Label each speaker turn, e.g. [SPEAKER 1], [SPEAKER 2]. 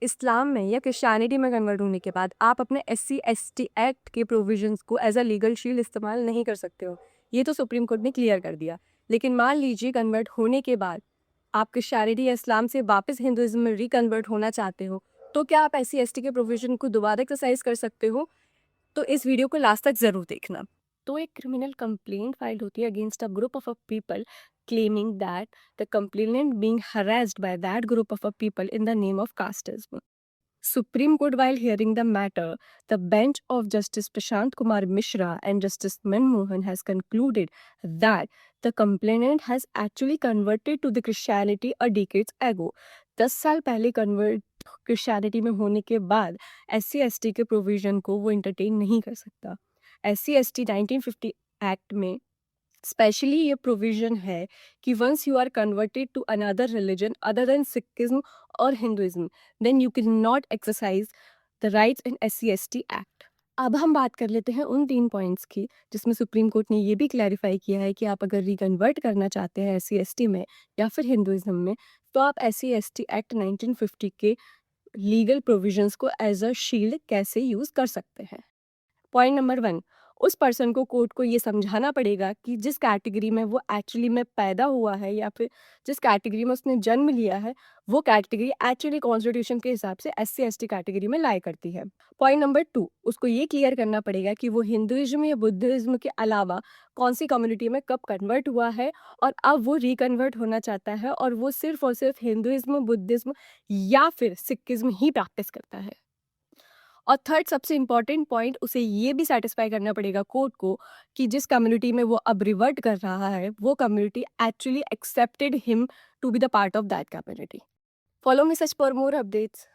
[SPEAKER 1] इस्लाम में या क्रिश्चियनिटी में कन्वर्ट होने के बाद आप अपने SC/ST एक्ट के प्रोविजंस को एज अ लीगल शील्ड इस्तेमाल नहीं कर सकते हो। ये तो सुप्रीम कोर्ट ने क्लियर कर दिया। लेकिन मान लीजिए कन्वर्ट होने के बाद आप क्रिश्चियनिटी या इस्लाम से वापस हिंदुइज्म में रिकन्वर्ट होना चाहते हो, तो क्या आप SC/ST के प्रोविजन को दोबारा एक्सरसाइज कर सकते हो? तो इस वीडियो को लास्ट तक ज़रूर देखना। तो एक क्रिमिनल कंप्लेंट फाइल होती है against a group of people claiming that the complainant being harassed by that group of people in the name of casteism. Supreme Court, while hearing the matter, the bench of Justice Prashant Kumar Mishra and Justice Manmohan has concluded that the complainant has actually converted to the Christianity a decades ago. 10 साल पहले convert Christianity में होने के बाद SC/ST के provision को वो entertain नहीं कर सकता। SC/ST 1950 एक्ट में स्पेशली ये प्रोविजन है कि once you are converted to another religion other than Sikhism और Hinduism then you can not exercise the rights in SC/ST act. अब हम बात कर लेते हैं उन 3 पॉइंट्स की जिसमें सुप्रीम कोर्ट ने ये भी क्लैरिफाई किया है कि आप अगर रिकन्वर्ट करना चाहते हैं SC/ST में या फिर हिंदुइज्म में, तो आप SC/ST एक्ट 1950 के लीगल प्रोविजंस को एज अ शील्ड कैसे यूज़ कर सकते हैं। पॉइंट नंबर 1, उस पर्सन को कोर्ट को ये समझाना पड़ेगा कि जिस कैटेगरी में वो एक्चुअली में पैदा हुआ है या फिर जिस कैटेगरी में उसने जन्म लिया है, वो कैटेगरी एक्चुअली कॉन्स्टिट्यूशन के हिसाब से SC/ST कैटेगरी में लाई करती है। पॉइंट नंबर 2, उसको ये क्लियर करना पड़ेगा कि वो हिंदुइज्म या बुद्धिज्म के अलावा कौन सी कम्युनिटी में कब कन्वर्ट हुआ है और अब वो रिकन्वर्ट होना चाहता है और वो सिर्फ और सिर्फ हिंदुइज्म, बुद्धिज्म या फिर सिखिज्म ही प्रैक्टिस करता है। और थर्ड सबसे इम्पॉर्टेंट पॉइंट, उसे ये भी सेटिस्फाई करना पड़ेगा कोर्ट को कि जिस कम्युनिटी में वो अब रिवर्ट कर रहा है वो community actually accepted him to be the part of that community. Follow me such for more updates.